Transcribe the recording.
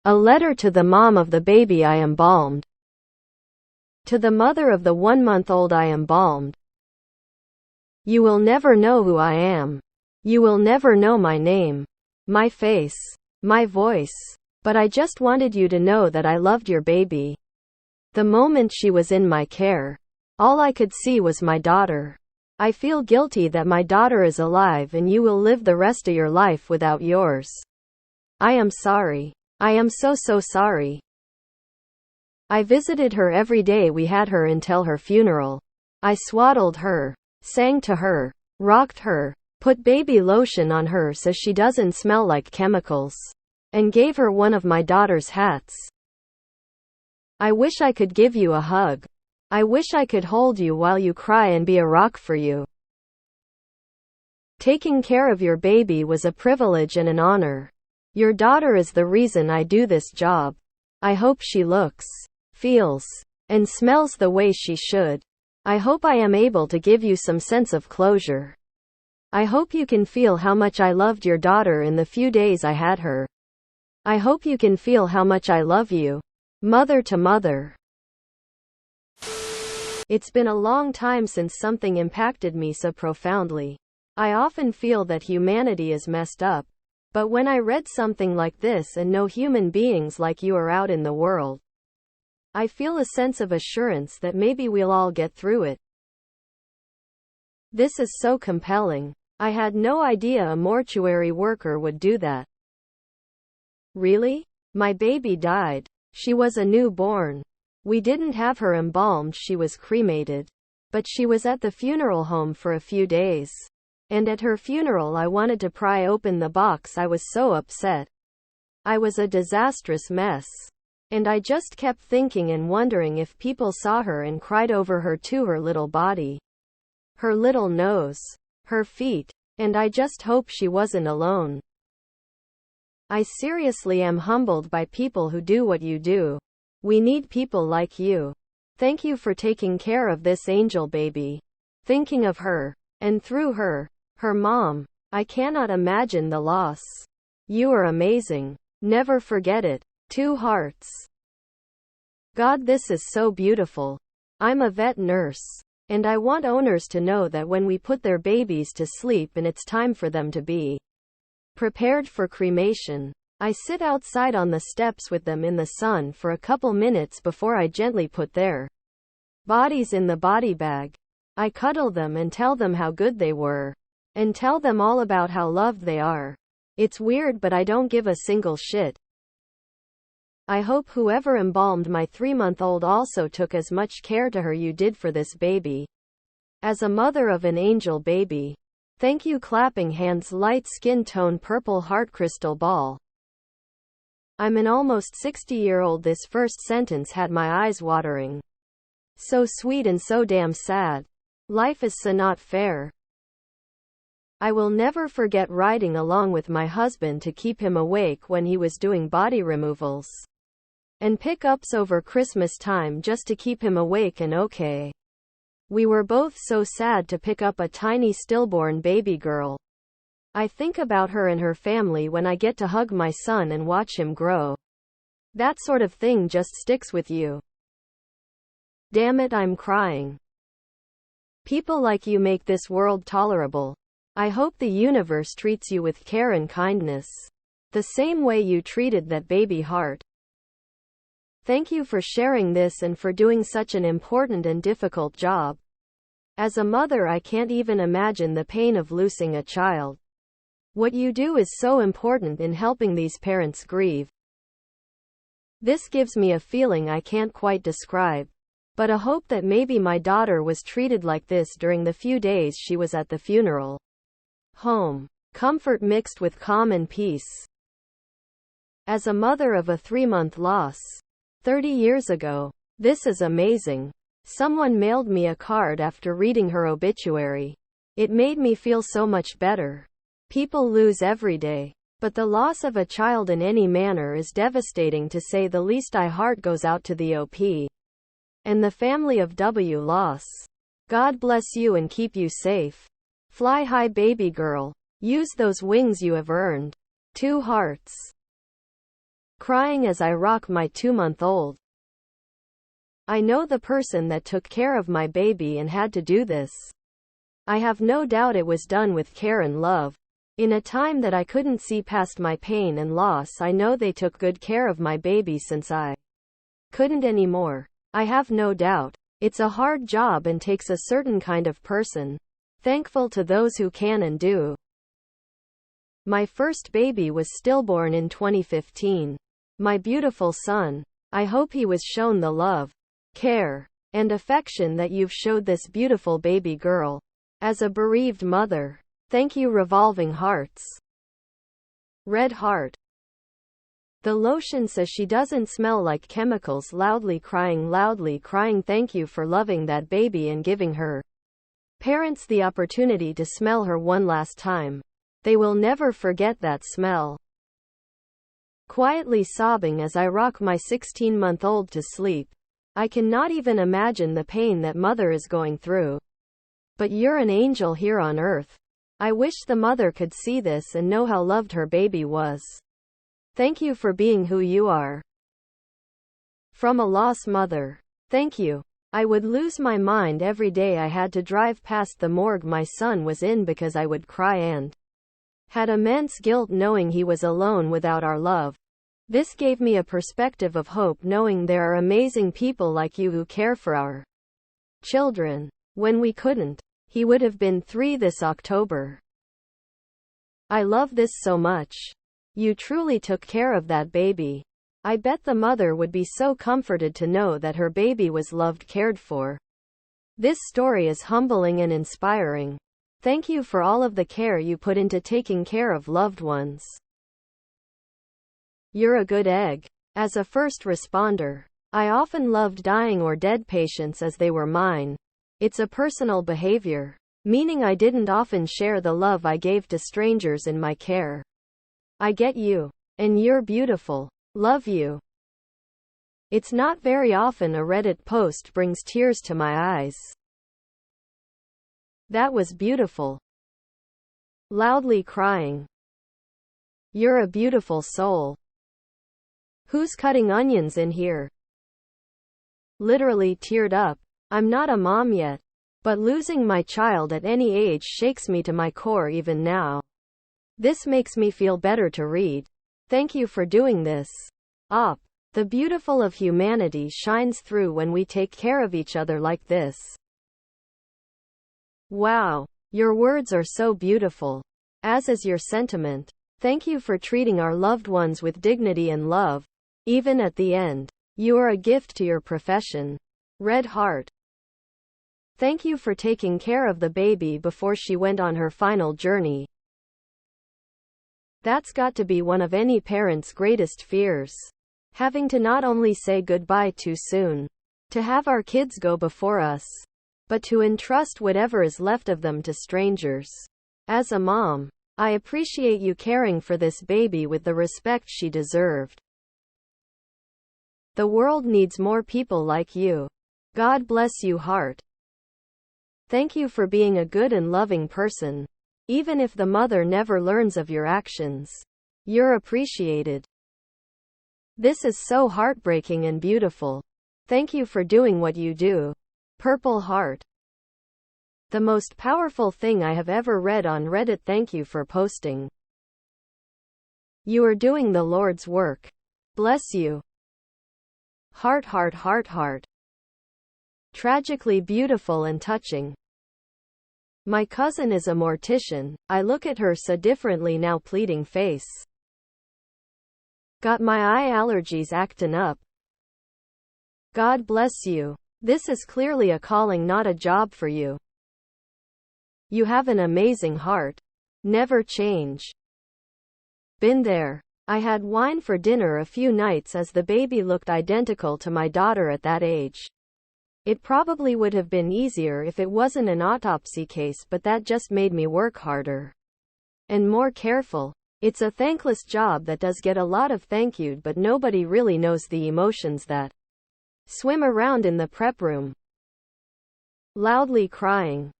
A letter to the mom of the baby I embalmed. To the mother of the 1-month-old I embalmed. You will never know who I am. You will never know my name, my face, my voice. But I just wanted you to know that I loved your baby. The moment she was in my care, all I could see was my daughter. I feel guilty that my daughter is alive and you will live the rest of your life without yours. I am sorry. I am so sorry. I visited her every day we had her until her funeral. I swaddled her, sang to her, rocked her, put baby lotion on her so she doesn't smell like chemicals, and gave her one of my daughter's hats. I wish I could give you a hug. I wish I could hold you while you cry and be a rock for you. Taking care of your baby was a privilege and an honor. Your daughter is the reason I do this job. I hope she looks, feels, and smells the way she should. I hope I am able to give you some sense of closure. I hope you can feel how much I loved your daughter in the few days I had her. I hope you can feel how much I love you, mother to mother. It's been a long time since something impacted me so profoundly. I often feel that humanity is messed up. But when I read something like this and know human beings like you are out in the world, I feel a sense of assurance that maybe we'll all get through it. This is so compelling. I had no idea a mortuary worker would do that. Really? My baby died. She was a newborn. We didn't have her embalmed, she was cremated. But she was at the funeral home for a few days. And at her funeral I wanted to pry open the box. I was so upset. I was a disastrous mess. And I just kept thinking and wondering if people saw her and cried over her too, her little body, her little nose, her feet. And I just hope she wasn't alone. I seriously am humbled by people who do what you do. We need people like you. Thank you for taking care of this angel baby. Thinking of her, and through her, her mom. I cannot imagine the loss. You are amazing. Never forget it. 2 hearts. God, this is so beautiful. I'm a vet nurse. And I want owners to know that when we put their babies to sleep and it's time for them to be prepared for cremation, I sit outside on the steps with them in the sun for a couple minutes before I gently put their bodies in the body bag. I cuddle them and tell them how good they were. And tell them all about how loved they are. It's weird, but I don't give a single shit. I hope whoever embalmed my 3-month-old also took as much care to her you did for this baby. As a mother of an angel baby, thank you. Clapping hands. Light skin tone purple heart crystal ball. I'm an almost 60-year-old. This first sentence had my eyes watering. So sweet and so damn sad. Life is so not fair. I will never forget riding along with my husband to keep him awake when he was doing body removals and pickups over Christmas time just to keep him awake and okay. We were both so sad to pick up a tiny stillborn baby girl. I think about her and her family when I get to hug my son and watch him grow. That sort of thing just sticks with you. Damn it, I'm crying. People like you make this world tolerable. I hope the universe treats you with care and kindness, the same way you treated that baby heart. Thank you for sharing this and for doing such an important and difficult job. As a mother, I can't even imagine the pain of losing a child. What you do is so important in helping these parents grieve. This gives me a feeling I can't quite describe, but a hope that maybe my daughter was treated like this during the few days she was at the funeral home. Comfort mixed with calm and peace. As a mother of a 3-month loss, 30 years ago, this is amazing. Someone mailed me a card after reading her obituary. It made me feel so much better. People lose every day, but the loss of a child in any manner is devastating to say the least. My heart goes out to the OP and the family of W loss. God bless you and keep you safe. Fly high, baby girl. Use those wings you have earned. 2 hearts. crying as I rock my 2-month-old. I know the person that took care of my baby and had to do this. I have no doubt it was done with care and love. In a time that I couldn't see past my pain and loss, I know they took good care of my baby since I couldn't anymore. I have no doubt. It's a hard job and takes a certain kind of person. Thankful to those who can and do. My first baby was stillborn in 2015. My beautiful son. I hope he was shown the love, care, and affection that you've showed this beautiful baby girl. As a bereaved mother, thank you, revolving hearts. Red heart. The lotion says she doesn't smell like chemicals. Loudly crying. Thank you for loving that baby and giving her parents the opportunity to smell her one last time. They will never forget that smell. Quietly sobbing as I rock my 16-month-old to sleep. I cannot even imagine the pain that mother is going through. But you're an angel here on earth. I wish the mother could see this and know how loved her baby was. Thank you for being who you are. From a lost mother. Thank you. I would lose my mind every day I had to drive past the morgue my son was in because I would cry and had immense guilt knowing he was alone without our love. This gave me a perspective of hope knowing there are amazing people like you who care for our children. When we couldn't, he would have been 3 this October. I love this so much. You truly took care of that baby. I bet the mother would be so comforted to know that her baby was loved, cared for. This story is humbling and inspiring. Thank you for all of the care you put into taking care of loved ones. You're a good egg. As a first responder, I often loved dying or dead patients as they were mine. It's a personal behavior, meaning I didn't often share the love I gave to strangers in my care. I get you. And you're beautiful. Love you. It's not very often a Reddit post brings tears to my eyes. That was beautiful. Loudly crying. You're a beautiful soul. Who's cutting onions in here? Literally teared up. I'm not a mom yet, but losing my child at any age shakes me to my core even now. This makes me feel better to read. Thank you for doing this. Op. The beautiful of humanity shines through when we take care of each other like this. Wow. Your words are so beautiful. As is your sentiment. Thank you for treating our loved ones with dignity and love. Even at the end. You are a gift to your profession. Red heart. Thank you for taking care of the baby before she went on her final journey. That's got to be one of any parent's greatest fears. Having to not only say goodbye too soon, to have our kids go before us, but to entrust whatever is left of them to strangers. As a mom, I appreciate you caring for this baby with the respect she deserved. The world needs more people like you. God bless you, heart. Thank you for being a good and loving person. Even if the mother never learns of your actions, you're appreciated. This is so heartbreaking and beautiful. Thank you for doing what you do. Purple heart. The most powerful thing I have ever read on Reddit. Thank you for posting. You are doing the Lord's work. Bless you. Heart, heart, heart, heart. Tragically beautiful and touching. My cousin is a mortician. I look at her so differently now, pleading face. Got my eye allergies acting up. God bless you. This is clearly a calling, not a job for you. You have an amazing heart. Never change. Been there. I had wine for dinner a few nights as the baby looked identical to my daughter at that age. It probably would have been easier if it wasn't an autopsy case, but that just made me work harder and more careful. It's a thankless job that does get a lot of thank you, but nobody really knows the emotions that swim around in the prep room. Loudly crying.